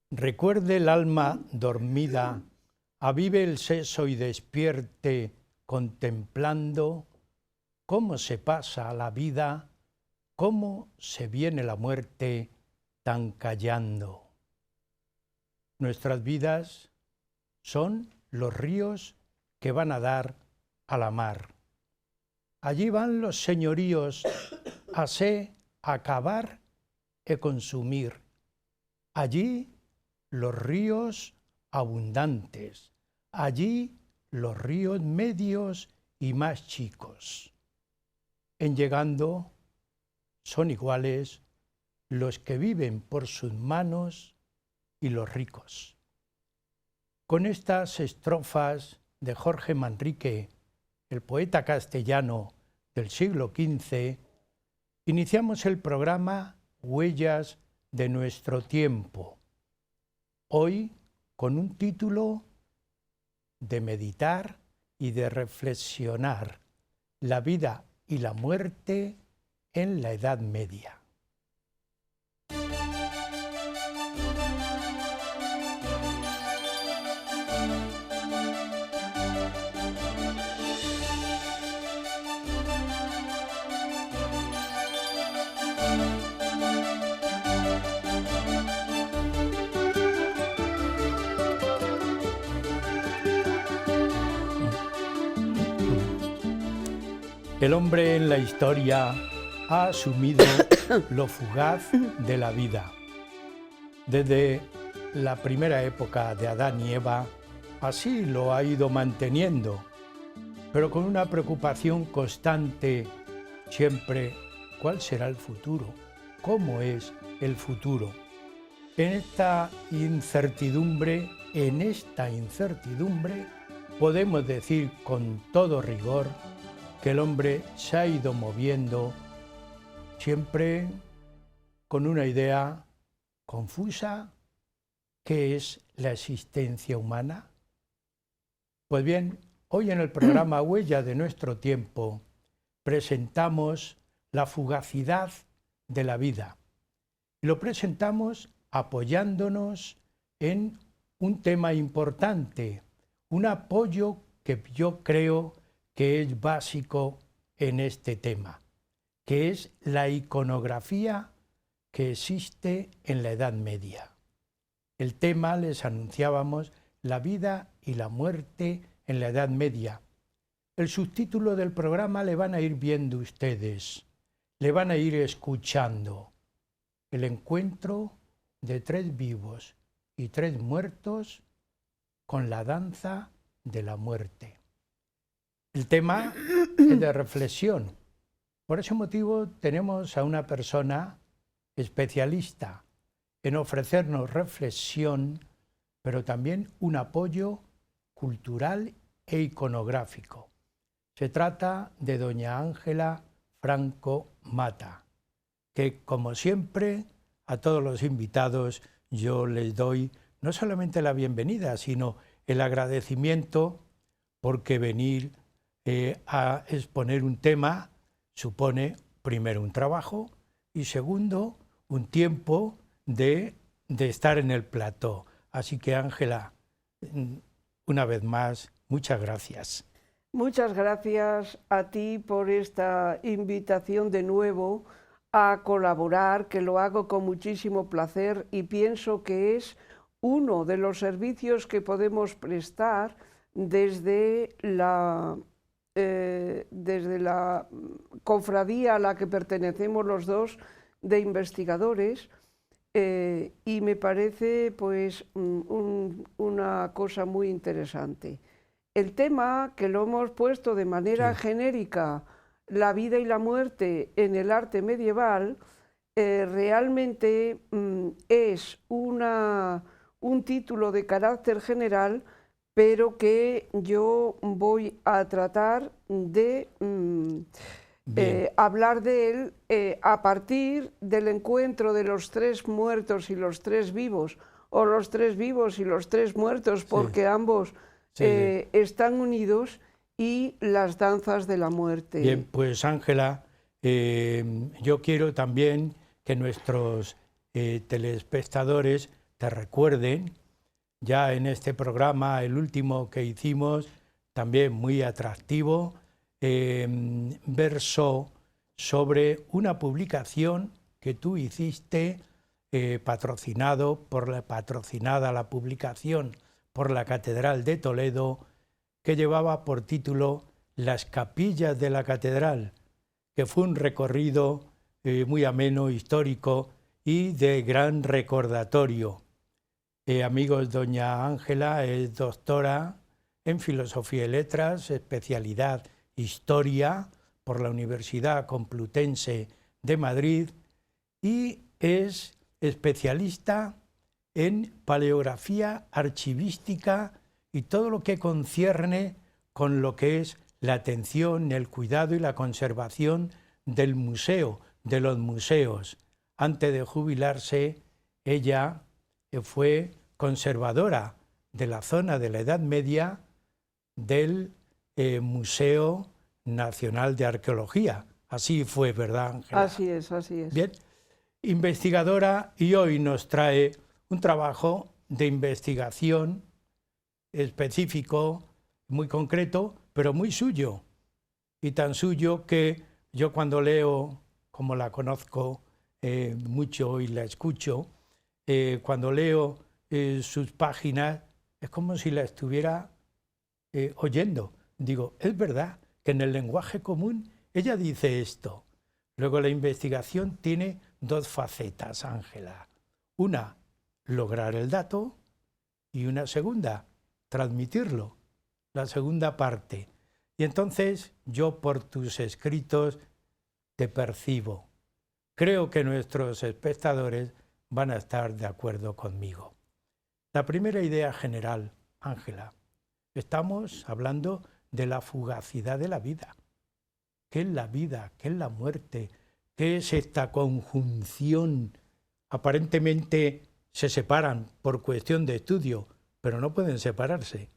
Recuerde el alma dormida, avive el seso y despierte contemplando cómo se pasa la vida, cómo se viene la muerte tan callando. Nuestras vidas son los ríos que van a dar a la mar. Allí van los señoríos a se acabar e consumir. Allí los ríos abundantes, allí los ríos medios y más chicos. En llegando son iguales los que viven por sus manos y los ricos. Con estas estrofas de Jorge Manrique, el poeta castellano del siglo XV, iniciamos el programa Huellas de nuestro tiempo, hoy con un título de meditar y de reflexionar la vida y la muerte en la Edad Media. El hombre en la historia ha asumido lo fugaz de la vida. Desde la primera época de Adán y Eva, así lo ha ido manteniendo, pero con una preocupación constante siempre: ¿cuál será el futuro? ¿Cómo es el futuro? En esta incertidumbre podemos decir con todo rigor que el hombre se ha ido moviendo siempre con una idea confusa: ¿qué es la existencia humana? Pues bien, hoy en el programa Huella de nuestro tiempo presentamos la fugacidad de la vida. Y lo presentamos apoyándonos en un tema importante, un apoyo que yo creo que es básico en este tema, que es la iconografía que existe en la Edad Media. El tema, les anunciábamos, la vida y la muerte en la Edad Media. El subtítulo del programa le van a ir viendo ustedes, le van a ir escuchando. El encuentro de 3 vivos y 3 muertos con la danza de la muerte. El tema es de reflexión. Por ese motivo tenemos a una persona especialista en ofrecernos reflexión, pero también un apoyo cultural e iconográfico. Se trata de doña Ángela Franco Mata, que como siempre a todos los invitados yo les doy no solamente la bienvenida, sino el agradecimiento, porque venir a exponer un tema supone, primero, un trabajo y segundo, un tiempo de estar en el plató. Así que, Ángela, una vez más, muchas gracias. Muchas gracias a ti por esta invitación de nuevo a colaborar, que lo hago con muchísimo placer y pienso que es uno de los servicios que podemos prestar desde la cofradía a la que pertenecemos los dos de investigadores, y me parece pues una cosa muy interesante. El tema, que lo hemos puesto de manera genérica, la vida y la muerte en el arte medieval, realmente es un título de carácter general, pero que yo voy a tratar de hablar de él a partir del encuentro de los 3 muertos y los 3 vivos, o los 3 vivos y los 3 muertos, porque ambos están unidos, y las danzas de la muerte. Bien, pues Ángela, yo quiero también que nuestros telespectadores te recuerden. Ya en este programa, el último que hicimos, también muy atractivo, versó sobre una publicación que tú hiciste, patrocinada la publicación por la Catedral de Toledo, que llevaba por título Las capillas de la Catedral, que fue un recorrido muy ameno, histórico y de gran recordatorio. Amigos, doña Ángela es doctora en Filosofía y Letras, especialidad Historia por la Universidad Complutense de Madrid y es especialista en paleografía archivística y todo lo que concierne con lo que es la atención, el cuidado y la conservación del museo, de los museos. Antes de jubilarse, ella fue conservadora de la zona de la Edad Media del Museo Nacional de Arqueología. Así fue, ¿verdad, Ángela? Así es, así es. Bien, investigadora, y hoy nos trae un trabajo de investigación específico, muy concreto, pero muy suyo. Y tan suyo que yo cuando leo, como la conozco mucho y la escucho, cuando leo sus páginas, es como si la estuviera oyendo. Digo, es verdad que en el lenguaje común ella dice esto. Luego la investigación tiene dos facetas, Ángela. Una, lograr el dato, y una segunda, transmitirlo, la segunda parte. Y entonces yo por tus escritos te percibo. Creo que nuestros espectadores van a estar de acuerdo conmigo. La primera idea general, Ángela, estamos hablando de la fugacidad de la vida. ¿Qué es la vida? ¿Qué es la muerte? ¿Qué es esta conjunción? Aparentemente se separan por cuestión de estudio, pero no pueden separarse.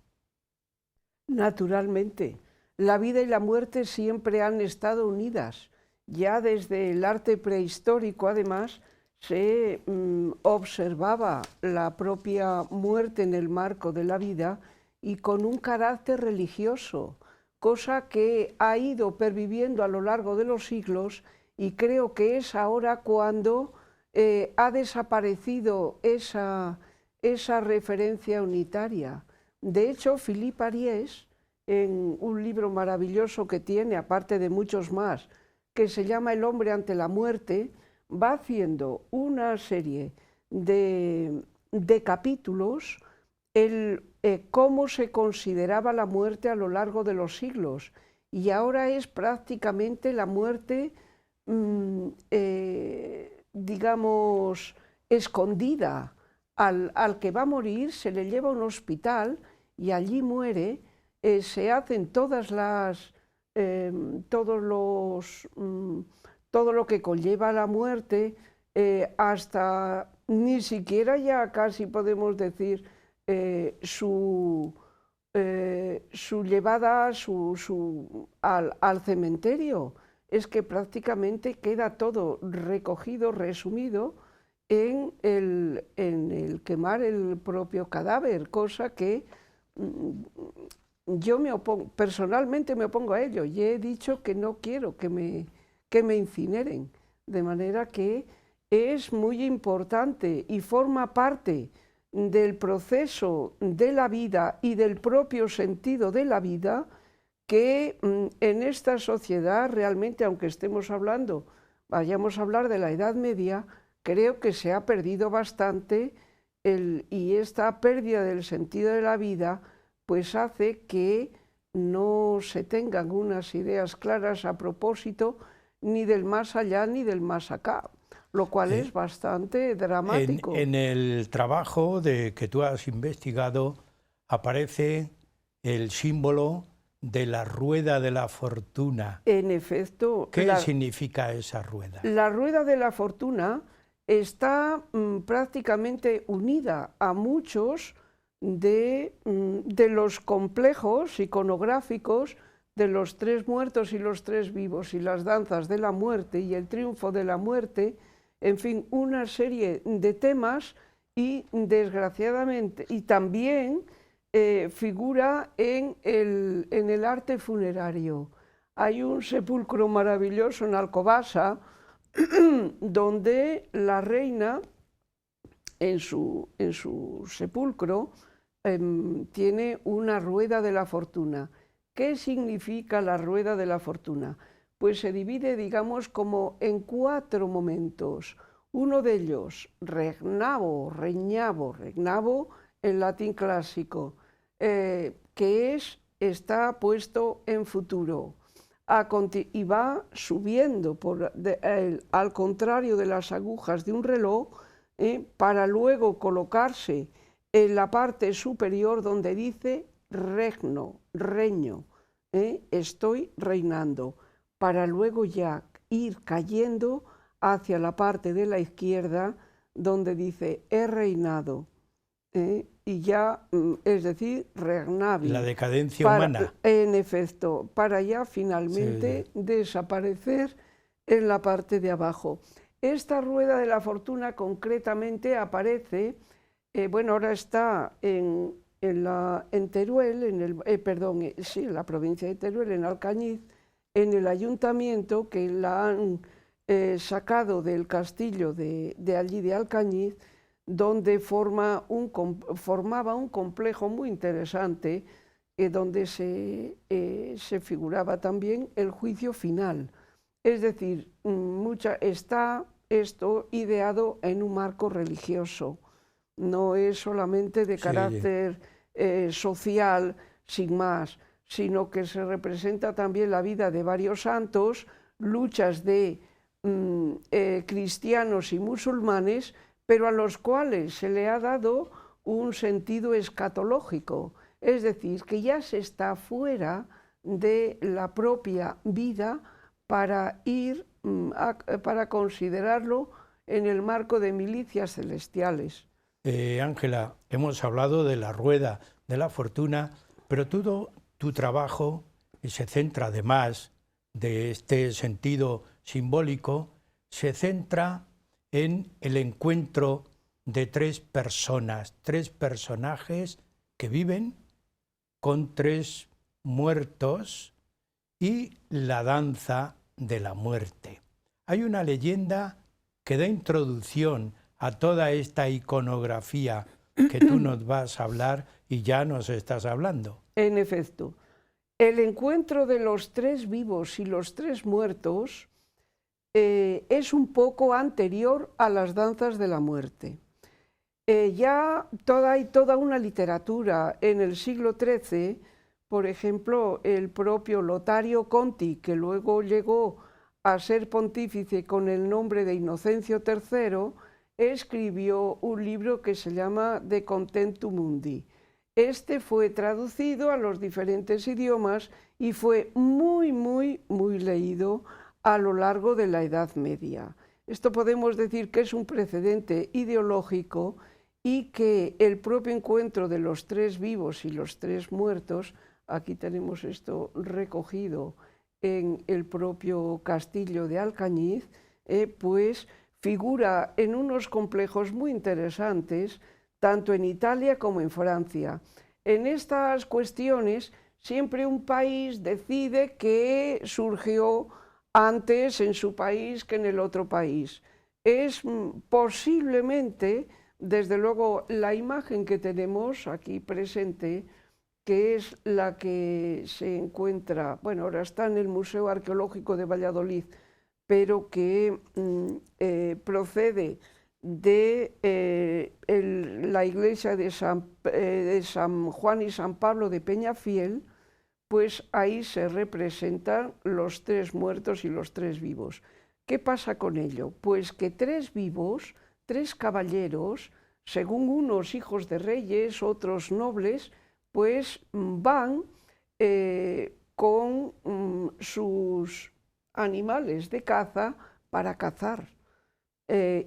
Naturalmente, la vida y la muerte siempre han estado unidas. Ya desde el arte prehistórico, además, se observaba la propia muerte en el marco de la vida y con un carácter religioso, cosa que ha ido perviviendo a lo largo de los siglos, y creo que es ahora cuando ha desaparecido esa referencia unitaria. De hecho, Philippe Ariès, en un libro maravilloso que tiene, aparte de muchos más, que se llama El hombre ante la muerte, va haciendo una serie de capítulos, cómo se consideraba la muerte a lo largo de los siglos, y ahora es prácticamente la muerte, digamos, escondida. Al que va a morir se le lleva a un hospital y allí muere, se hacen todas las, todo lo que conlleva la muerte, hasta ni siquiera ya casi podemos decir su llevada al cementerio. Es que prácticamente queda todo recogido, resumido en el quemar el propio cadáver, cosa que yo personalmente me opongo a ello, y he dicho que no quiero que me incineren, de manera que es muy importante y forma parte del proceso de la vida y del propio sentido de la vida, que en esta sociedad realmente, aunque vayamos a hablar de la Edad Media, creo que se ha perdido bastante, y esta pérdida del sentido de la vida pues hace que no se tengan unas ideas claras a propósito ni del más allá ni del más acá, lo cual es bastante dramático. En el trabajo que tú has investigado aparece el símbolo de la rueda de la fortuna. En efecto. ¿Qué significa esa rueda? La rueda de la fortuna está prácticamente unida a muchos de los complejos iconográficos de los tres muertos y los tres vivos, y las danzas de la muerte y el triunfo de la muerte, en fin, una serie de temas y desgraciadamente, y también figura en el arte funerario. Hay un sepulcro maravilloso en Alcobaça donde la reina en su sepulcro tiene una rueda de la fortuna. ¿Qué significa la rueda de la fortuna? Pues se divide, digamos, como en 4 momentos. Uno de ellos, regnavo en latín clásico, que está puesto en futuro y va subiendo al contrario de las agujas de un reloj, para luego colocarse en la parte superior donde dice regno, reño, estoy reinando, para luego ya ir cayendo hacia la parte de la izquierda donde dice he reinado, y ya, es decir, regnavi. La decadencia humana. En efecto, para ya finalmente desaparecer en la parte de abajo. Esta rueda de la fortuna concretamente aparece, bueno, ahora está en Teruel, en la provincia de Teruel, en Alcañiz, en el ayuntamiento, que la han sacado del castillo de allí de Alcañiz, donde formaba un complejo muy interesante, donde se figuraba también el juicio final. Es decir, está esto ideado en un marco religioso, no es solamente de carácter social, sin más, sino que se representa también la vida de varios santos, luchas de cristianos y musulmanes, pero a los cuales se le ha dado un sentido escatológico, es decir, que ya se está fuera de la propia vida para para considerarlo en el marco de milicias celestiales. Ángela, hemos hablado de la rueda de la fortuna, pero todo tu trabajo se centra, además de este sentido simbólico, se centra en el encuentro de 3 personas, 3 personajes que viven con 3 muertos y la danza de la muerte. Hay una leyenda que da introducción a toda esta iconografía que tú nos vas a hablar y ya nos estás hablando. En efecto, el encuentro de los 3 vivos y los 3 muertos es un poco anterior a las danzas de la muerte. Hay toda una literatura en el siglo XIII, por ejemplo, el propio Lotario Conti, que luego llegó a ser pontífice con el nombre de Inocencio III, escribió un libro que se llama De Contentu Mundi. Este fue traducido a los diferentes idiomas y fue muy leído a lo largo de la Edad Media. Esto podemos decir que es un precedente ideológico y que el propio encuentro de los 3 vivos y los 3 muertos, aquí tenemos esto recogido en el propio castillo de Alcañiz, pues figura en unos complejos muy interesantes, tanto en Italia como en Francia. En estas cuestiones, siempre un país decide que surgió antes en su país que en el otro país. Es posiblemente, desde luego, la imagen que tenemos aquí presente, que es la que se encuentra, bueno, ahora está en el Museo Arqueológico de Valladolid, pero que procede de la iglesia de San Juan y San Pablo de Peñafiel, pues ahí se representan los 3 muertos y los 3 vivos. ¿Qué pasa con ello? Pues que 3 vivos, 3 caballeros, según unos hijos de reyes, otros nobles, pues van con sus animales de caza para cazar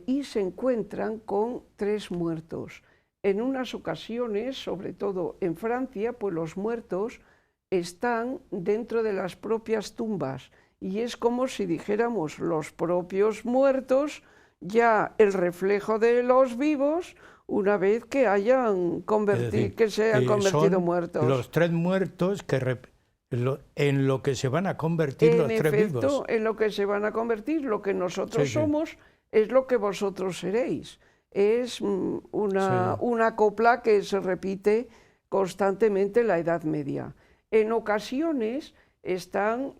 y se encuentran con 3 muertos. En unas ocasiones, sobre todo en Francia, pues los muertos están dentro de las propias tumbas y es como si dijéramos los propios muertos, ya el reflejo de los vivos una vez que hayan convertido, que se hayan convertido son muertos. los 3 muertos que en lo que se van a convertir los 3 vivos. En lo que se van a convertir, lo que nosotros somos es lo que vosotros seréis. Es una copla que se repite constantemente en la Edad Media. En ocasiones están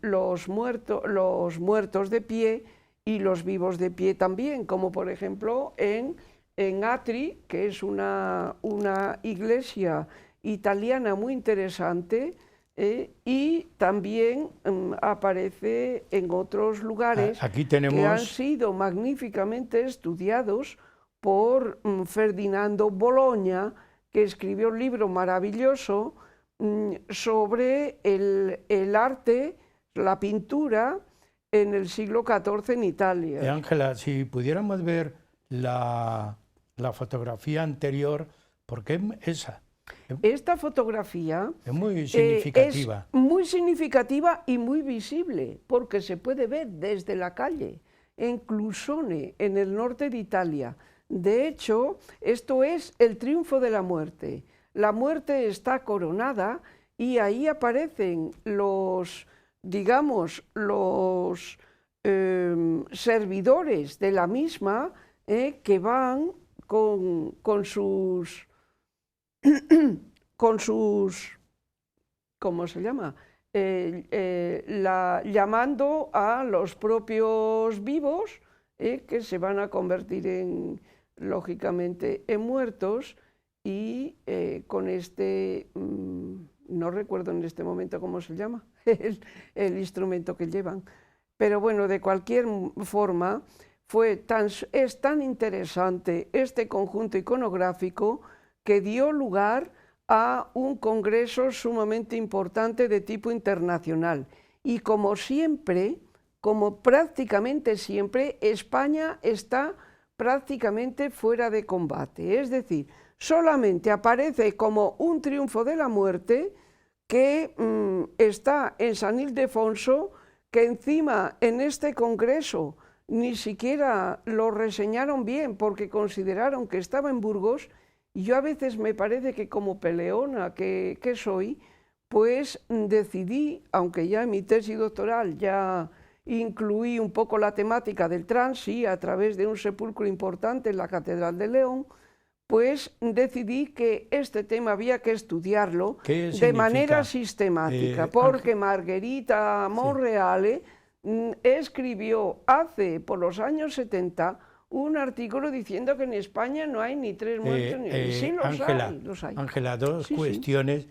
los muertos de pie y los vivos de pie también, como por ejemplo en Atri, que es una iglesia italiana muy interesante, y también aparece en otros lugares Aquí tenemos... que han sido magníficamente estudiados por Ferdinando Bologna, que escribió un libro maravilloso sobre el arte, la pintura en el siglo XIV en Italia. Ángela, si pudiéramos ver la fotografía anterior, porque esa... Esta fotografía es muy significativa. Es muy significativa y muy visible, porque se puede ver desde la calle, en Clusone, en el norte de Italia. De hecho, esto es el triunfo de la muerte. La muerte está coronada y ahí aparecen los, digamos, los servidores de la misma que van con sus, ¿cómo se llama? Llamando a los propios vivos que se van a convertir lógicamente en muertos y con no recuerdo en este momento cómo se llama, el instrumento que llevan. Pero bueno, de cualquier forma, es tan interesante este conjunto iconográfico que dio lugar a un congreso sumamente importante de tipo internacional. Y como siempre, como prácticamente siempre, España está prácticamente fuera de combate. Es decir, solamente aparece como un triunfo de la muerte que está en San Ildefonso, que encima en este congreso ni siquiera lo reseñaron bien porque consideraron que estaba en Burgos. Y yo a veces me parece que como peleona que soy, pues decidí, aunque ya en mi tesis doctoral ya incluí un poco la temática del transi a través de un sepulcro importante en la Catedral de León, pues decidí que este tema había que estudiarlo de manera sistemática, porque Margherita Monreale escribió por los años 70 un artículo diciendo que en España no hay ni 3 muertos ni... Sí, los hay. Ángela, dos cuestiones.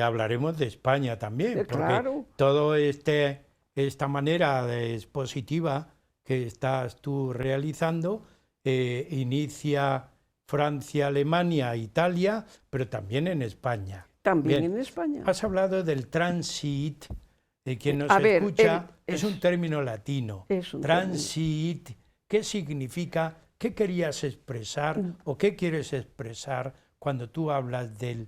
Hablaremos de España también, porque claro. todo esta manera expositiva que estás tú realizando inicia Francia, Alemania, Italia, pero también en España. También en España. Has hablado del transit, quien nos escucha, es un término latino. Transit, ¿qué significa? ¿Qué querías expresar o qué quieres expresar cuando tú hablas del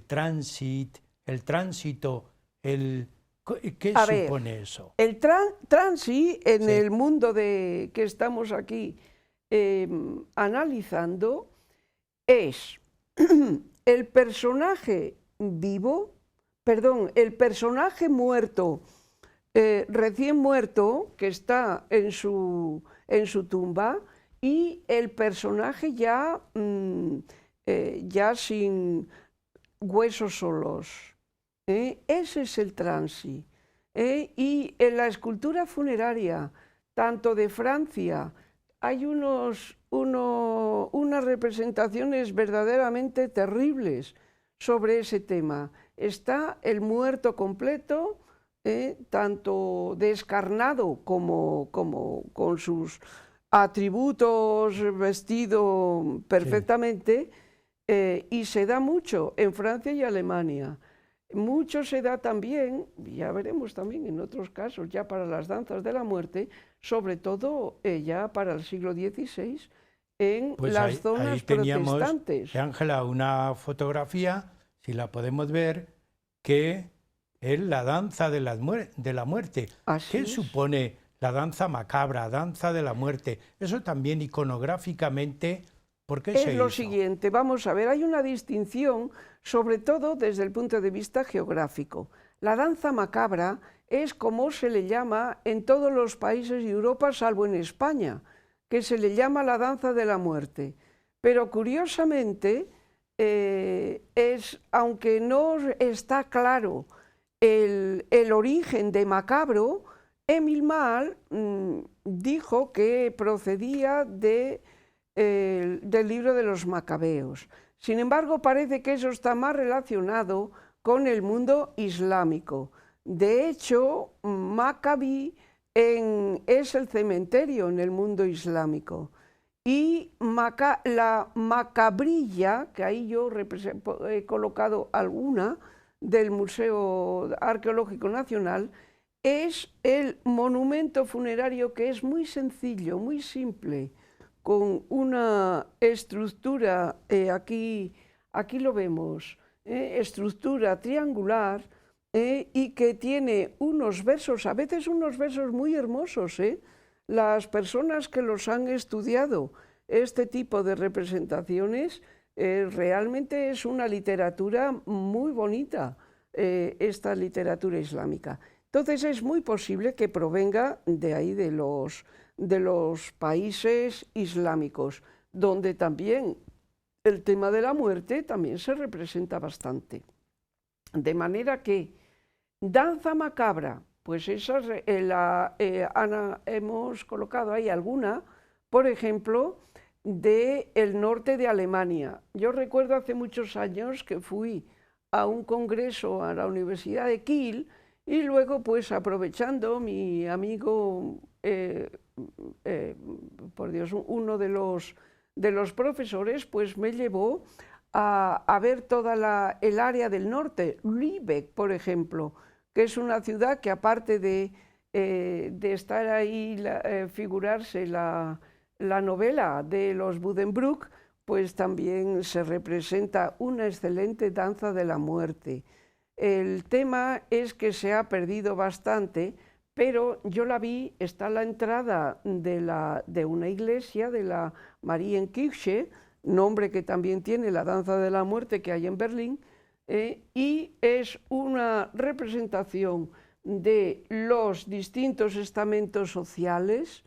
transit, el tránsito, ¿qué supone eso? El transit en el mundo que estamos aquí analizando es el personaje el personaje muerto, recién muerto, que está en su tumba, y el personaje ya sin huesos solos. Ese es el transi. Y en la escultura funeraria, tanto de Francia, hay unas representaciones verdaderamente terribles sobre ese tema. Está el muerto completo, tanto descarnado como con sus atributos vestido perfectamente, y se da mucho en Francia y Alemania. Mucho se da también, ya veremos también en otros casos, ya para las danzas de la muerte, sobre todo ya para el siglo XVI, en las zonas protestantes. Ángela, una fotografía, si la podemos ver, que es la danza de la muerte. ¿Qué supone la danza macabra, danza de la muerte? Eso también iconográficamente ¿Por qué Es se lo hizo? siguiente, vamos a ver, hay una distinción, sobre todo desde el punto de vista geográfico. La danza macabra es como se le llama en todos los países de Europa, salvo en España, que se le llama la danza de la muerte. Pero curiosamente, aunque no está claro el origen de macabro, Emil Mahl dijo que procedía del libro de los macabeos. Sin embargo, parece que eso está más relacionado con el mundo islámico. De hecho, Maccabi es el cementerio en el mundo islámico. Y la macabrilla, que ahí yo he colocado alguna del Museo Arqueológico Nacional, es el monumento funerario que es muy sencillo, muy simple, con una estructura, aquí lo vemos, estructura triangular, y que tiene unos versos, a veces unos versos muy hermosos. Las personas que los han estudiado, este tipo de representaciones, realmente es una literatura muy bonita, esta literatura islámica. Entonces es muy posible que provenga de ahí, de los países islámicos, donde también el tema de la muerte también se representa bastante. De manera que danza macabra, pues esas, Ana, hemos colocado ahí alguna, por ejemplo, del norte de Alemania. Yo recuerdo hace muchos años que fui a un congreso a la Universidad de Kiel y luego, pues aprovechando, mi amigo, por Dios, uno de los profesores, pues me llevó a ver toda el área del norte, Lübeck, por ejemplo, que es una ciudad que, aparte de estar ahí, figurarse la novela de los Buddenbrook, pues también se representa una excelente danza de la muerte. El tema es que se ha perdido bastante, pero yo la vi, está a la entrada de una iglesia, de la Marienkirche, nombre que también tiene la danza de la muerte que hay en Berlín, y es una representación de los distintos estamentos sociales,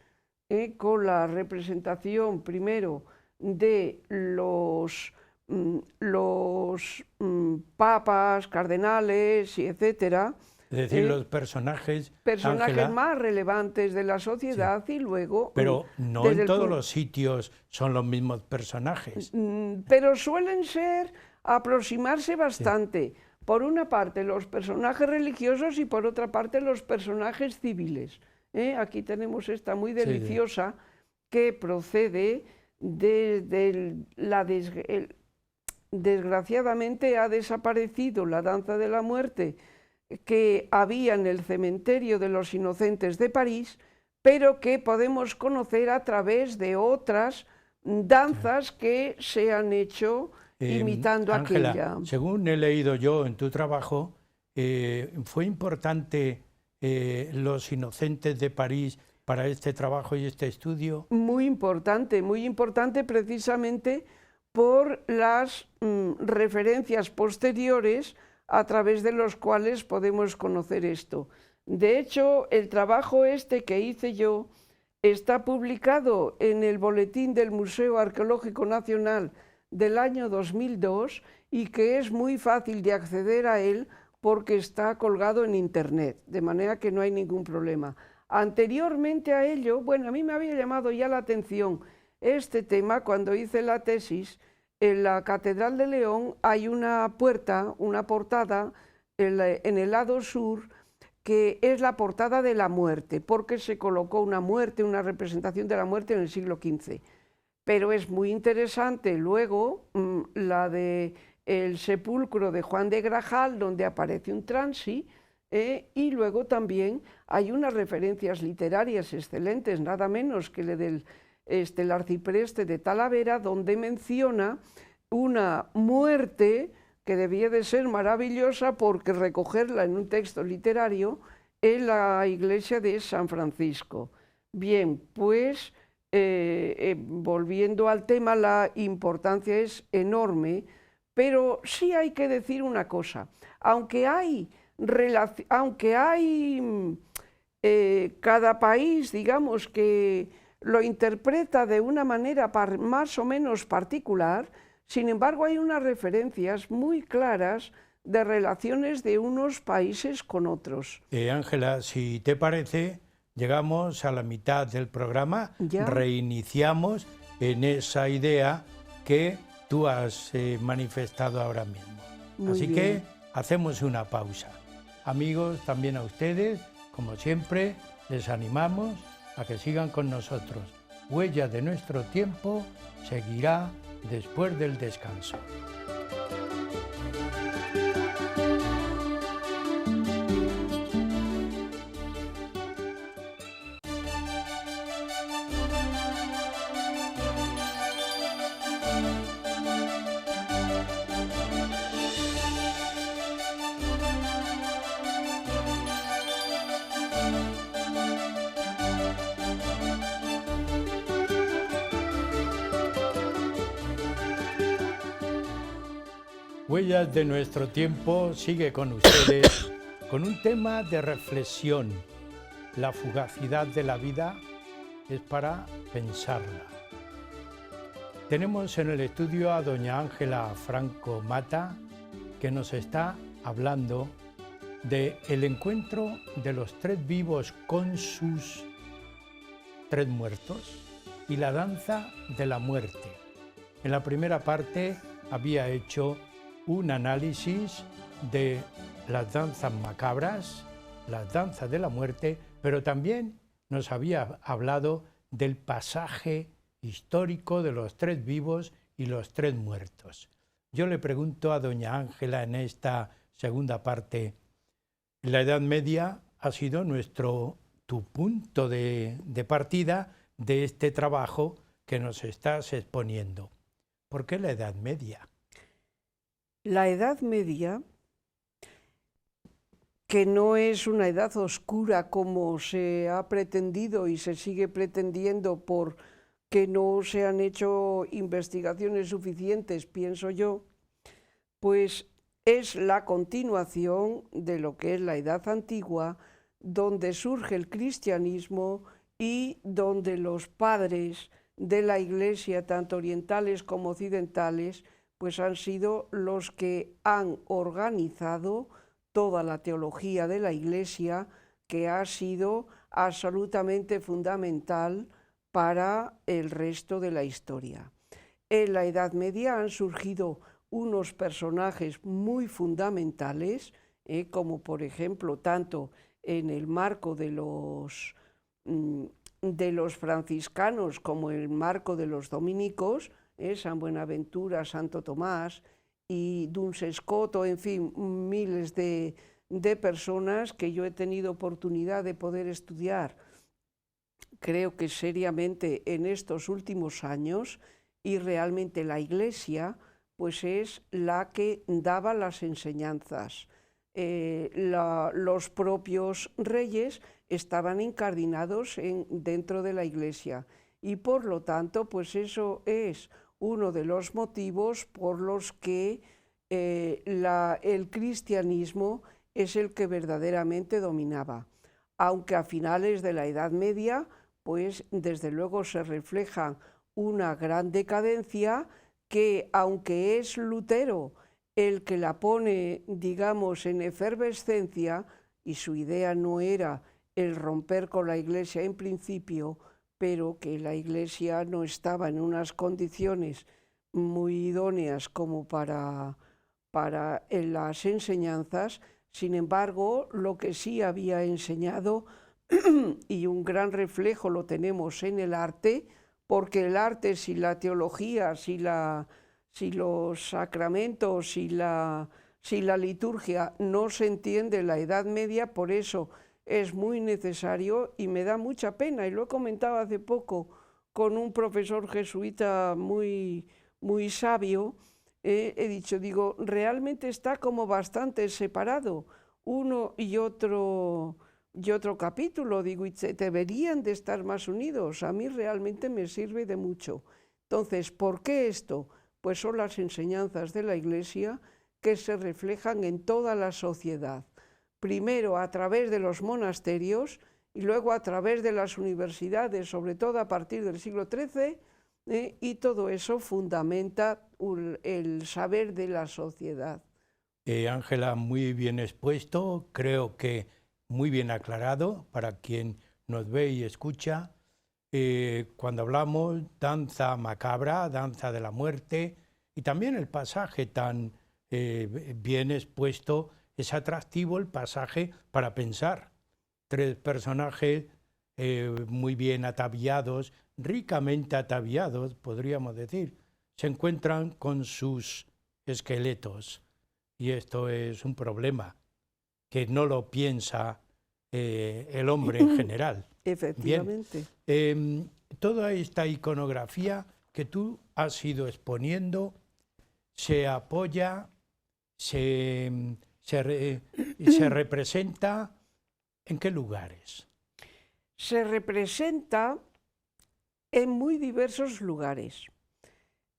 con la representación primero de los papas, cardenales, y etcétera. Es decir, los personajes Ángela, más relevantes de la sociedad, sí. Y luego... Pero no en todos los sitios son los mismos personajes. Pero suelen aproximarse bastante. Sí. Por una parte los personajes religiosos y por otra parte los personajes civiles. Aquí tenemos esta muy deliciosa, sí, que procede desgraciadamente ha desaparecido la danza de la muerte que había en el cementerio de los Inocentes de París, pero que podemos conocer a través de otras danzas que se han hecho imitando Ángela, aquella. Según he leído yo en tu trabajo, fue importante los Inocentes de París para este trabajo y este estudio. Muy importante precisamente por las referencias posteriores a través de los cuales podemos conocer esto. De hecho, el trabajo este que hice yo está publicado en el Boletín del Museo Arqueológico Nacional del año 2002 y que es muy fácil de acceder a él porque está colgado en Internet, de manera que no hay ningún problema. Anteriormente a ello, bueno, a mí me había llamado ya la atención este tema cuando hice la tesis. En la Catedral de León hay una portada en el lado sur, que es la portada de la muerte, porque se colocó una representación de la muerte en el siglo XV. Pero es muy interesante luego la de el sepulcro de Juan de Grajal, donde aparece un transi, y luego también hay unas referencias literarias excelentes, nada menos que el arcipreste de Talavera, donde menciona una muerte que debía de ser maravillosa porque recogerla en un texto literario en la iglesia de San Francisco. Bien, pues volviendo al tema, la importancia es enorme, pero sí hay que decir una cosa, aunque hay cada país, digamos, que lo interpreta de una manera más o menos particular, sin embargo hay unas referencias muy claras de relaciones de unos países con otros. Ángela, si te parece, llegamos a la mitad del programa, ¿Ya? Reiniciamos en esa idea que tú has manifestado ahora mismo. Muy Así bien. que hacemos una pausa. Amigos, también a ustedes, como siempre, les animamos a que sigan con nosotros. Huella de nuestro tiempo seguirá después del descanso. Huellas de nuestro tiempo sigue con ustedes con un tema de reflexión. La fugacidad de la vida es para pensarla. Tenemos en el estudio a doña Ángela Franco Mata, que nos está hablando de el encuentro de los tres vivos con sus tres muertos y la danza de la muerte. En la primera parte había hecho un análisis de las danzas macabras, las danzas de la muerte, pero también nos había hablado del pasaje histórico de los tres vivos y los tres muertos. Yo le pregunto a doña Ángela en esta segunda parte, la Edad Media ha sido tu punto de partida de este trabajo que nos estás exponiendo. ¿Por qué la Edad Media? La Edad Media, que no es una edad oscura como se ha pretendido y se sigue pretendiendo porque no se han hecho investigaciones suficientes, pienso yo, pues es la continuación de lo que es la Edad Antigua, donde surge el cristianismo y donde los padres de la Iglesia, tanto orientales como occidentales, pues han sido los que han organizado toda la teología de la Iglesia, que ha sido absolutamente fundamental para el resto de la historia. En la Edad Media han surgido unos personajes muy fundamentales, como por ejemplo, tanto en el marco de los franciscanos como en el marco de los dominicos, San Buenaventura, Santo Tomás y Duns Scoto, en fin, miles de personas que yo he tenido oportunidad de poder estudiar, creo que seriamente en estos últimos años, y realmente la Iglesia pues es la que daba las enseñanzas. Los propios reyes estaban incardinados dentro de la Iglesia y por lo tanto pues eso es uno de los motivos por los que el cristianismo es el que verdaderamente dominaba. Aunque a finales de la Edad Media, pues desde luego se refleja una gran decadencia que, aunque es Lutero el que la pone, digamos, en efervescencia, y su idea no era el romper con la Iglesia en principio, pero que la Iglesia no estaba en unas condiciones muy idóneas como para las enseñanzas. Sin embargo, lo que sí había enseñado, y un gran reflejo lo tenemos en el arte, porque el arte, si la teología, si los sacramentos, si la liturgia no se entiende en la Edad Media, por eso es muy necesario y me da mucha pena, y lo he comentado hace poco con un profesor jesuita muy, muy sabio, he dicho, digo, realmente está como bastante separado uno y otro y otro capítulo, digo, y deberían de estar más unidos. A mí realmente me sirve de mucho. Entonces, ¿por qué esto? Pues son las enseñanzas de la Iglesia que se reflejan en toda la sociedad. Primero a través de los monasterios y luego a través de las universidades, sobre todo a partir del siglo XIII, y todo eso fundamenta el saber de la sociedad. Ángela, muy bien expuesto, creo que muy bien aclarado para quien nos ve y escucha. Cuando hablamos danza macabra, danza de la muerte, y también el pasaje tan bien expuesto, es atractivo el pasaje para pensar. 3 personajes muy bien ataviados, ricamente ataviados, podríamos decir, se encuentran con sus esqueletos. Y esto es un problema que no lo piensa el hombre en general. Efectivamente. Bien, toda esta iconografía que tú has ido exponiendo se apoya, se representa ¿en qué lugares? Se representa en muy diversos lugares.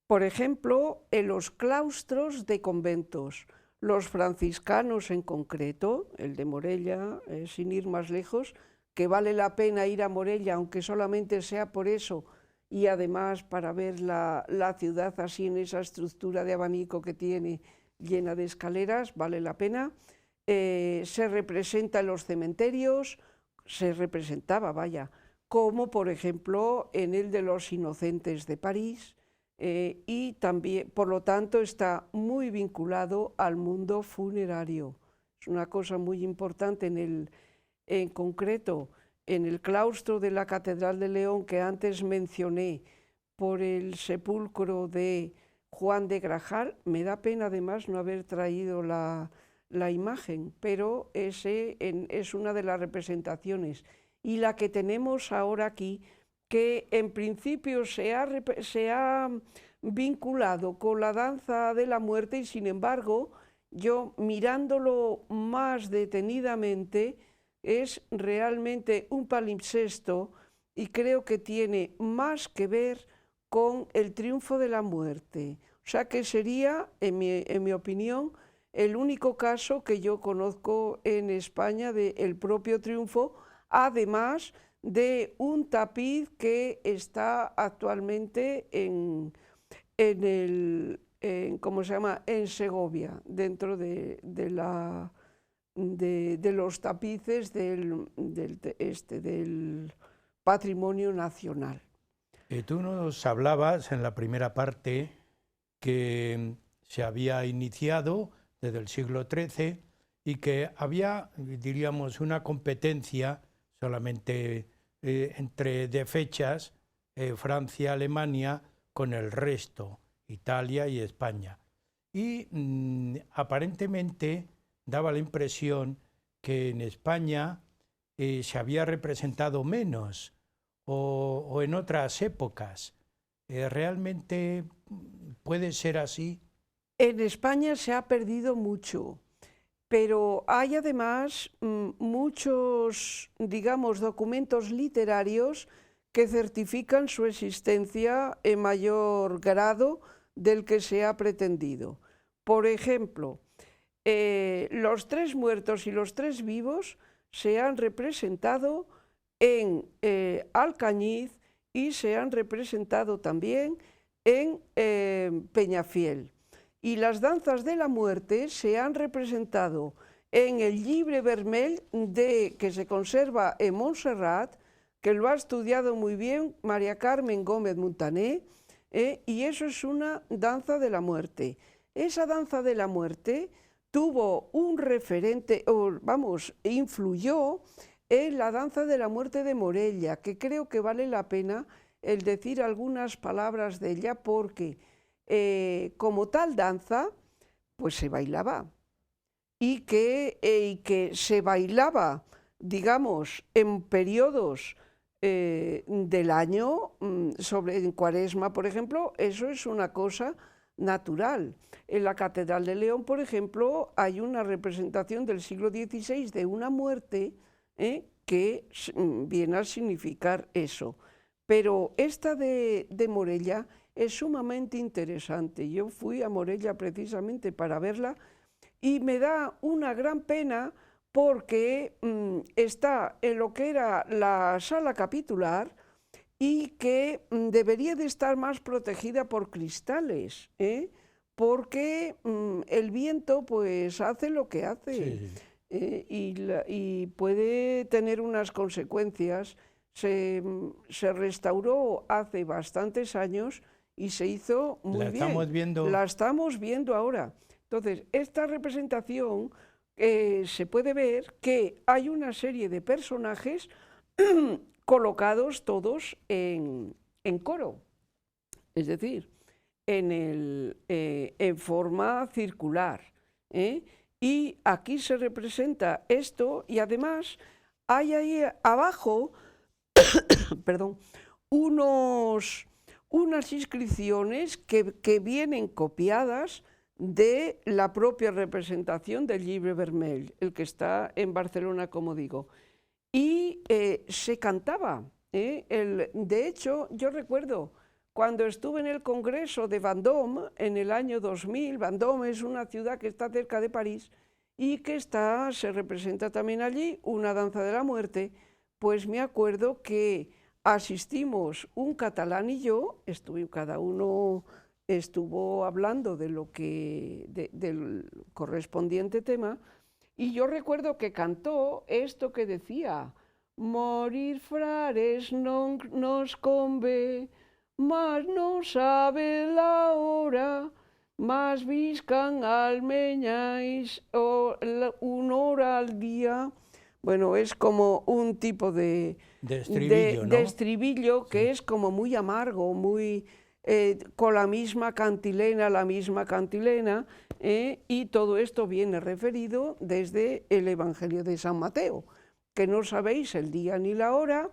Por ejemplo, en los claustros de conventos, los franciscanos en concreto, el de Morella, sin ir más lejos, que vale la pena ir a Morella, aunque solamente sea por eso, y además para ver la ciudad así en esa estructura de abanico que tiene, llena de escaleras, vale la pena. Se representa en los cementerios, se representaba, vaya, como por ejemplo en el de los Inocentes de París, y también, por lo tanto, está muy vinculado al mundo funerario. Es una cosa muy importante en concreto, en el claustro de la Catedral de León que antes mencioné, por el sepulcro de Juan de Grajal. Me da pena además no haber traído la imagen, pero ese es una de las representaciones. Y la que tenemos ahora aquí, que en principio se ha vinculado con la danza de la muerte, y sin embargo, yo mirándolo más detenidamente, es realmente un palimpsesto y creo que tiene más que ver con el triunfo de la muerte. O sea que sería, en mi opinión, el único caso que yo conozco en España del propio triunfo, además de un tapiz que está actualmente ¿cómo se llama?, en Segovia, dentro de los tapices del patrimonio nacional. Tú nos hablabas en la primera parte que se había iniciado desde el siglo XIII y que había, diríamos, una competencia solamente de fechas, Francia, Alemania, con el resto, Italia y España. Y aparentemente daba la impresión que en España se había representado menos o en otras épocas. ¿Realmente puede ser así? En España se ha perdido mucho, pero hay además muchos, digamos, documentos literarios que certifican su existencia en mayor grado del que se ha pretendido. Por ejemplo, los 3 muertos y los 3 vivos se han representado en Alcañiz y se han representado también en Peñafiel. Y las danzas de la muerte se han representado en el Llibre Vermell que se conserva en Montserrat, que lo ha estudiado muy bien María Carmen Gómez Montané, y eso es una danza de la muerte. Esa danza de la muerte tuvo un referente, influyó en la danza de la muerte de Morella, que creo que vale la pena el decir algunas palabras de ella, porque como tal danza, pues se bailaba, y que se bailaba, digamos, en periodos del año, en Cuaresma, por ejemplo, eso es una cosa natural. En la Catedral de León, por ejemplo, hay una representación del siglo XVI de una muerte que viene a significar eso. Pero esta de Morella es sumamente interesante. Yo fui a Morella precisamente para verla y me da una gran pena porque está en lo que era la sala capitular y que debería de estar más protegida por cristales, porque el viento pues hace lo que hace. Sí. Y puede tener unas consecuencias. Se restauró hace bastantes años y se hizo muy bien. Estamos viendo. La estamos viendo ahora. Entonces, esta representación se puede ver que hay una serie de personajes colocados todos en coro, es decir, en forma circular. Y aquí se representa esto y además hay ahí abajo perdón, unas inscripciones que vienen copiadas de la propia representación del Llibre Vermell, el que está en Barcelona, como digo. Y se cantaba. De hecho, yo recuerdo cuando estuve en el Congreso de Vendôme en el año 2000, Vendôme es una ciudad que está cerca de París y que se representa también allí una danza de la muerte, pues me acuerdo que asistimos un catalán y yo, cada uno estuvo hablando de del correspondiente tema, y yo recuerdo que cantó esto que decía: morir frares non nos convé, mas no sabe la hora, mas viscan almeñais una hora al día. Bueno, es como un tipo de estribillo, ¿no? de estribillo que sí, es como muy amargo, muy con la misma cantilena, y todo esto viene referido desde el Evangelio de San Mateo, que no sabéis el día ni la hora,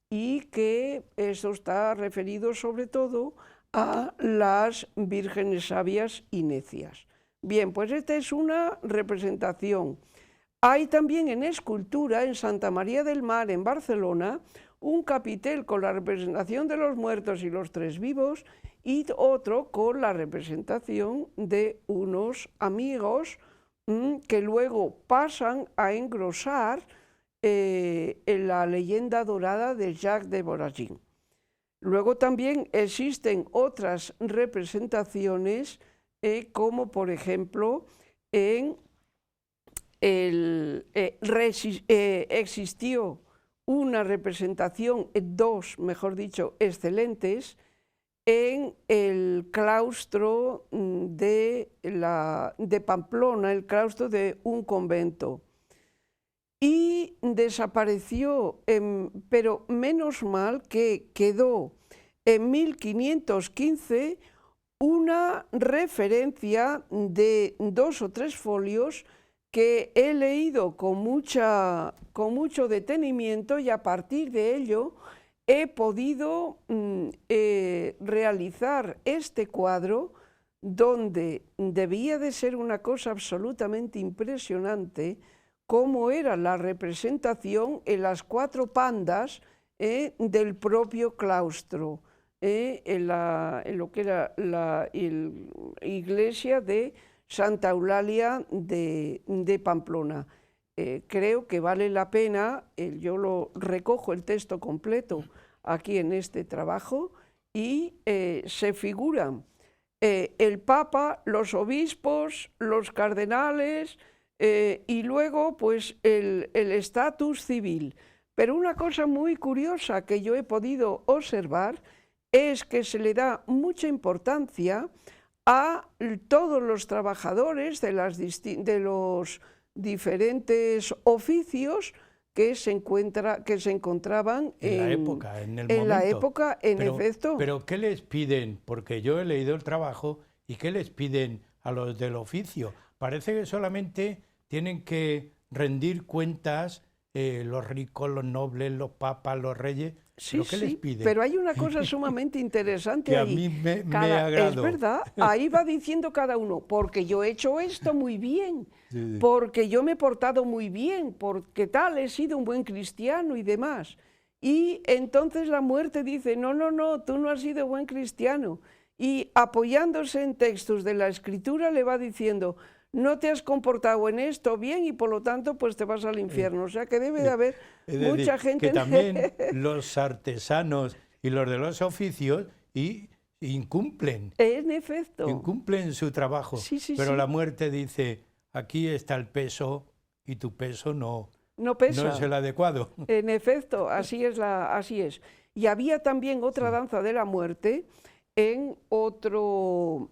y que eso está referido sobre todo a las vírgenes sabias y necias. Bien, pues esta es una representación. Hay también en escultura, en Santa María del Mar, en Barcelona, un capitel con la representación de los muertos y los tres vivos y otro con la representación de unos amigos que luego pasan a engrosar en la leyenda dorada de Jacques de Voragine. Luego también existen otras representaciones, como por ejemplo existió una representación, mejor dicho, excelentes, en el claustro de Pamplona, el claustro de un convento. Y desapareció, pero menos mal que quedó en 1515 una referencia de 2 o 3 folios que he leído con mucho detenimiento, y a partir de ello he podido realizar este cuadro, donde debía de ser una cosa absolutamente impresionante, cómo era la representación en las 4 pandas del propio claustro, en lo que era la iglesia de Santa Eulalia de Pamplona. Creo que vale la pena, yo lo recojo el texto completo aquí en este trabajo, y se figuran el Papa, los obispos, los cardenales, y luego pues el estatus civil. Pero una cosa muy curiosa que yo he podido observar es que se le da mucha importancia a todos los trabajadores de los diferentes oficios que se encontraban en la época, en el en momento. la época, efecto. Pero ¿qué les piden? Porque yo he leído el trabajo, ¿y qué les piden a los del oficio? Parece que solamente tienen que rendir cuentas los ricos, los nobles, los papas, los reyes. Sí, ¿Pero qué les sí, pide? pero hay una cosa sumamente interesante Que a ahí. mí me Es agradó. verdad, ahí va diciendo cada uno, porque yo he hecho esto muy bien, Sí, sí. porque yo me he portado muy bien, porque tal, he sido un buen cristiano y demás. Y entonces la muerte dice, no, no, no, tú no has sido buen cristiano. Y apoyándose en textos de la Escritura le va diciendo, no te has comportado en esto bien y por lo tanto pues te vas al infierno. O sea que debe de haber Es mucha decir, gente... que también los artesanos y los de los oficios incumplen su trabajo. Sí, sí, Pero sí. la muerte dice, aquí está el peso y tu peso no No pesa. es el adecuado. En efecto, así es. Y había también otra danza de la muerte en otro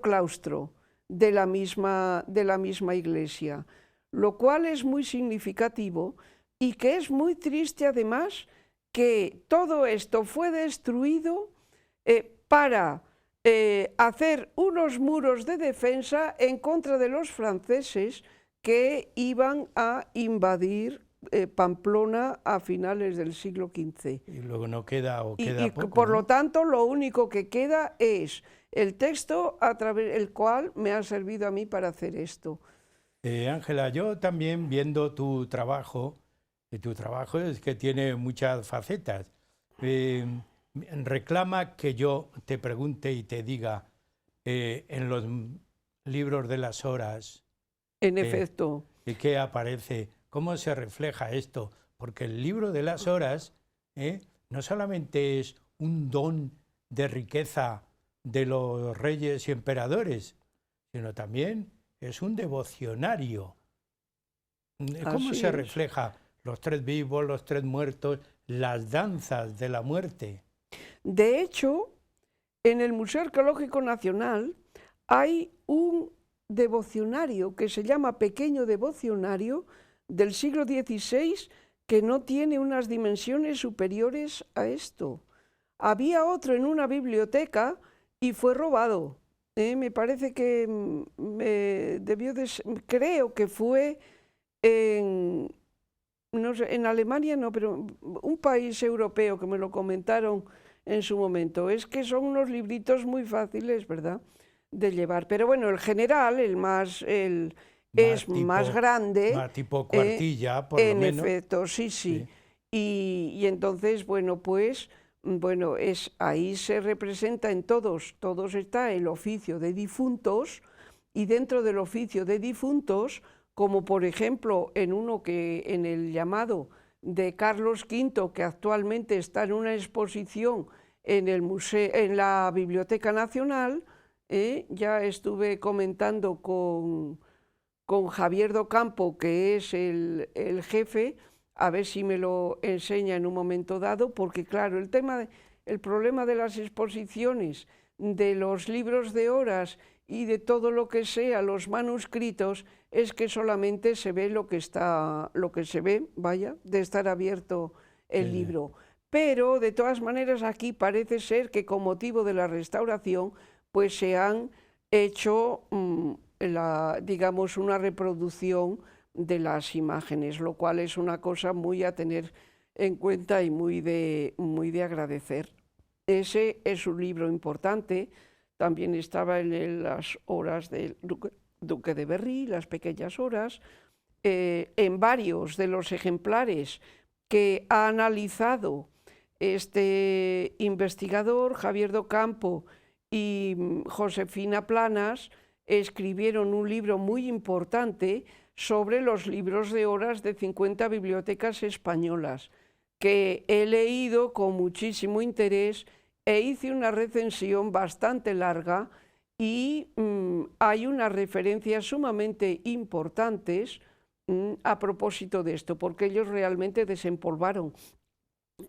claustro de la misma iglesia, lo cual es muy significativo y que es muy triste además que todo esto fue destruido para hacer unos muros de defensa en contra de los franceses que iban a invadir Pamplona a finales del siglo XV. Y luego no queda o queda poco, por ¿no? lo tanto, lo único que queda es el texto a través del cual me ha servido a mí para hacer esto. Ángela, yo también viendo tu trabajo es que tiene muchas facetas. Reclama que yo te pregunte y te diga en los libros de las horas. En efecto. ¿Qué aparece? ¿Cómo se refleja esto? Porque el libro de las horas no solamente es un don de riqueza de los reyes y emperadores, sino también es un devocionario. ¿Cómo se refleja los tres vivos, los tres muertos, las danzas de la muerte? De hecho, en el Museo Arqueológico Nacional hay un devocionario que se llama Pequeño Devocionario del siglo XVI que no tiene unas dimensiones superiores a esto. Había otro en una biblioteca y fue robado. Me parece que creo que fue no sé, en Alemania, no, pero un país europeo que me lo comentaron en su momento. Es que son unos libritos muy fáciles, ¿verdad?, de llevar. Pero bueno, el general, es más grande. Más tipo cuartilla, por lo menos. En efecto, sí. Y entonces, bueno, pues, ahí se representa en todos está el oficio de difuntos, y dentro del oficio de difuntos, como por ejemplo en el llamado de Carlos V, que actualmente está en una exposición en la Biblioteca Nacional, ya estuve comentando con Javier Docampo, que es el jefe, a ver si me lo enseña en un momento dado, porque claro, el problema de las exposiciones, de los libros de horas y de todo lo que sea, los manuscritos, es que solamente se ve lo que se ve, de estar abierto el libro. Pero de todas maneras aquí parece ser que con motivo de la restauración, pues se han hecho digamos, una reproducción de las imágenes, lo cual es una cosa muy a tener en cuenta y muy de agradecer. Ese es un libro importante. También estaba en las horas del Duque de Berry, las pequeñas horas, en varios de los ejemplares que ha analizado este investigador, Javier Docampo y Josefina Planas, escribieron un libro muy importante sobre los libros de horas de 50 bibliotecas españolas, que he leído con muchísimo interés e hice una recensión bastante larga y hay unas referencias sumamente importantes a propósito de esto, porque ellos realmente desempolvaron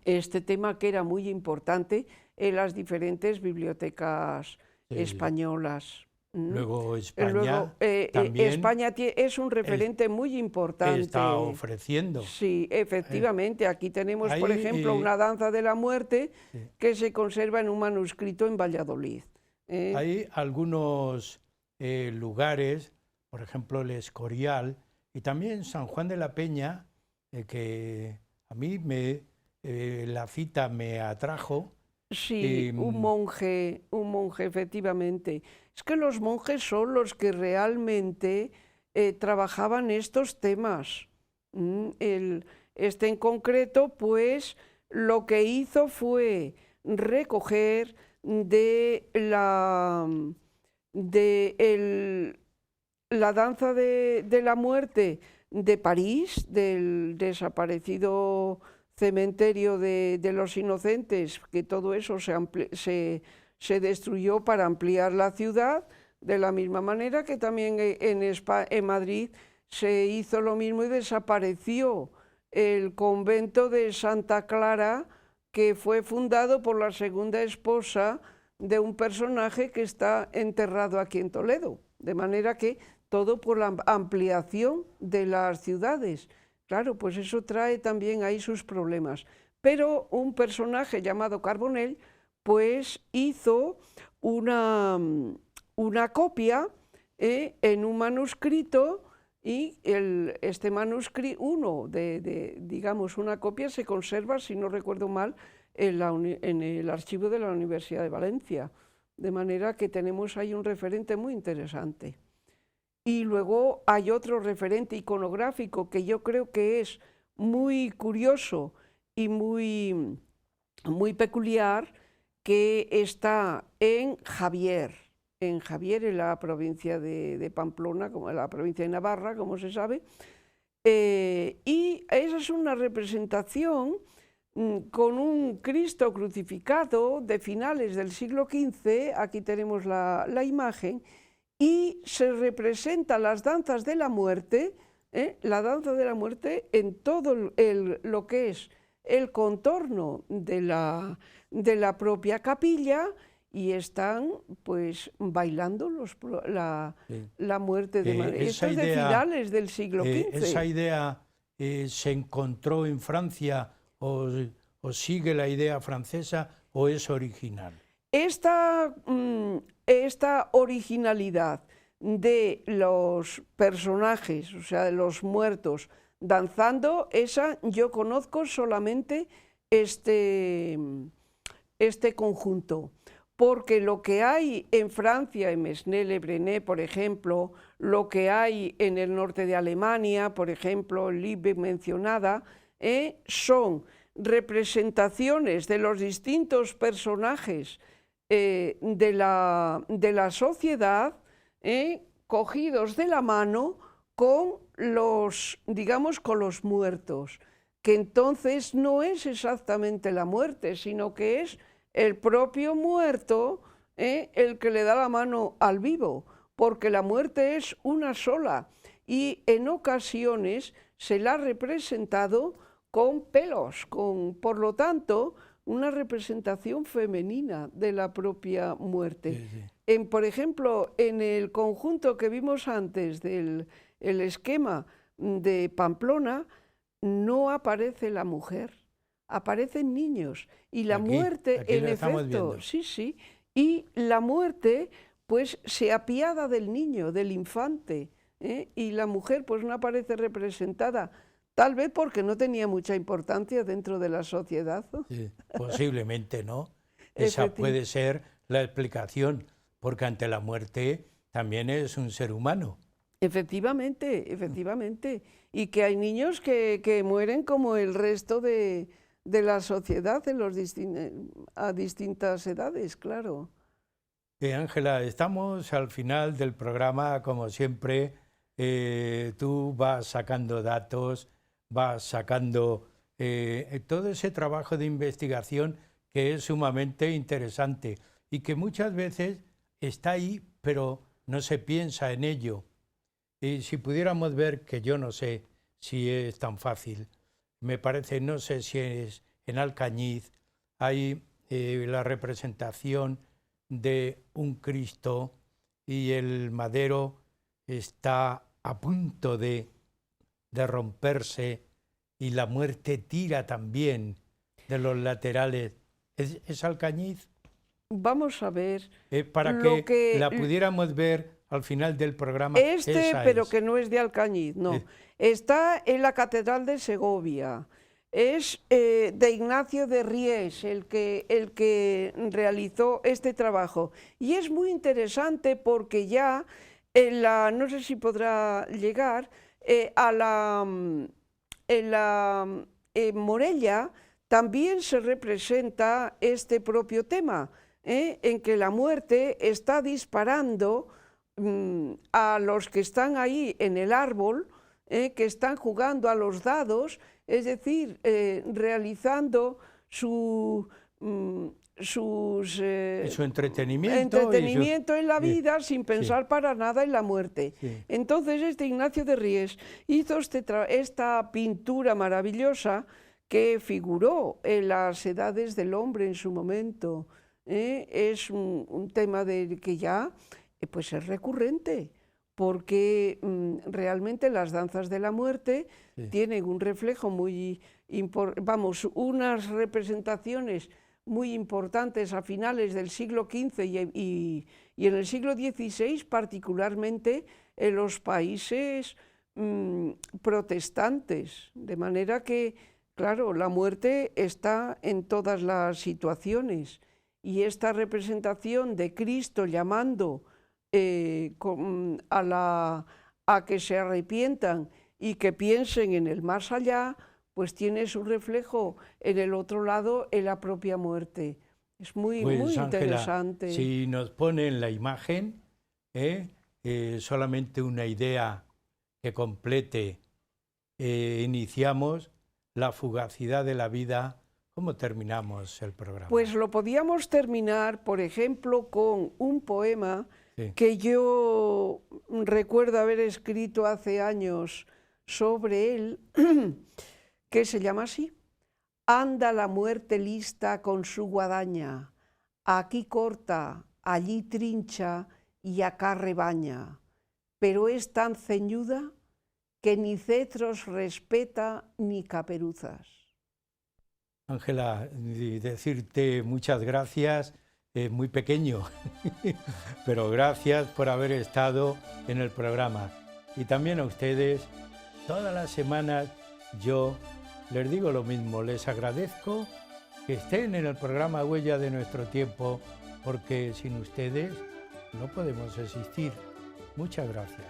este tema que era muy importante en las diferentes bibliotecas españolas. Luego España también España es un referente muy importante. Está ofreciendo. Sí, efectivamente. Aquí tenemos, por ejemplo, una danza de la muerte que se conserva en un manuscrito en Valladolid. Hay algunos lugares, por ejemplo el Escorial, Y también San Juan de la Peña, que a mí la cita me atrajo. Sí, un monje, efectivamente. Es que los monjes son los que realmente trabajaban estos temas. Este en concreto, pues, lo que hizo fue recoger la danza de la muerte de París, del desaparecido cementerio de los inocentes, que todo eso se destruyó para ampliar la ciudad, de la misma manera que también en Madrid se hizo lo mismo y desapareció el convento de Santa Clara, que fue fundado por la segunda esposa de un personaje que está enterrado aquí en Toledo, de manera que todo por la ampliación de las ciudades. Claro, pues eso trae también ahí sus problemas. Pero un personaje llamado Carbonell, pues hizo una copia en un manuscrito, y este manuscrito, digamos, una copia se conserva, si no recuerdo mal, en el archivo de la Universidad de Valencia. De manera que tenemos ahí un referente muy interesante. Y luego hay otro referente iconográfico que yo creo que es muy curioso y muy peculiar, que está en Javier, en la provincia de Pamplona, como en la provincia de Navarra, como se sabe, y esa es una representación con un Cristo crucificado de finales del siglo XV, aquí tenemos la imagen, y se representan las danzas de la muerte, la danza de la muerte en todo lo que es el contorno de la propia capilla, y están pues bailando la muerte de María. Esto es de finales del siglo XV. ¿Esa idea se encontró en Francia o sigue la idea francesa o es original? Esta originalidad de los personajes, o sea, de los muertos danzando, esa yo conozco solamente este conjunto, porque lo que hay en Francia, en Mesnil-le-Brené, por ejemplo, lo que hay en el norte de Alemania, por ejemplo, Liebig mencionada, son representaciones de los distintos personajes de la sociedad, cogidos de la mano con digamos, con los muertos, que entonces no es exactamente la muerte, sino que es el propio muerto el que le da la mano al vivo, porque la muerte es una sola, y en ocasiones se la ha representado con pelos, por lo tanto, una representación femenina de la propia muerte. Sí, sí. Por ejemplo, en el conjunto que vimos antes del esquema de Pamplona, no aparece la mujer, aparecen niños, y la muerte, aquí en efecto, sí, y la muerte pues se apiada del niño, del infante, y la mujer pues no aparece representada, tal vez porque no tenía mucha importancia dentro de la sociedad. Sí, posiblemente, ¿no? Esa puede ser la explicación, porque ante la muerte también es un ser humano. Efectivamente, efectivamente. Y que hay niños que mueren como el resto de la sociedad a distintas edades, claro. Ángela, estamos al final del programa, como siempre. Tú vas sacando datos, vas sacando todo ese trabajo de investigación que es sumamente interesante y que muchas veces está ahí, pero no se piensa en ello. Y si pudiéramos ver, que yo no sé si es tan fácil, me parece, no sé si es en Alcañiz, hay la representación de un Cristo y el madero está a punto de romperse y la muerte tira también de los laterales. ¿Es Alcañiz? Vamos a ver. Para que la pudiéramos ver al final del programa. Pero que no es de Alcañiz, no. Está en la Catedral de Segovia. Es de Ignacio de Ries el que realizó este trabajo. Y es muy interesante porque ya no sé si podrá llegar, en Morella también se representa este propio tema, en que la muerte está disparando a los que están ahí en el árbol, que están jugando a los dados, es decir, realizando su entretenimiento en la vida, sin pensar para nada en la muerte. Sí. Entonces Ignacio de Ries hizo esta pintura maravillosa que figuró en las edades del hombre en su momento. Es un tema que ya pues es recurrente, porque realmente las danzas de la muerte tienen un reflejo muy unas representaciones muy importantes a finales del siglo XV y en el siglo XVI, particularmente en los países protestantes, de manera que, claro, la muerte está en todas las situaciones, y esta representación de Cristo llamando a que se arrepientan y que piensen en el más allá, pues tiene su reflejo en el otro lado, en la propia muerte. Es muy interesante. Ángela, si nos ponen la imagen, solamente una idea que complete, iniciamos la fugacidad de la vida. ¿Cómo terminamos el programa? Pues lo podíamos terminar, por ejemplo, con un poema que yo recuerdo haber escrito hace años sobre él, que se llama así: anda la muerte lista con su guadaña, aquí corta, allí trincha y acá rebaña, pero es tan ceñuda que ni cetros respeta ni caperuzas. Ángela, decirte muchas gracias, muy pequeño, pero gracias por haber estado en el programa. Y también a ustedes, todas las semanas yo les digo lo mismo, les agradezco que estén en el programa Huella de Nuestro Tiempo, porque sin ustedes no podemos existir. Muchas gracias.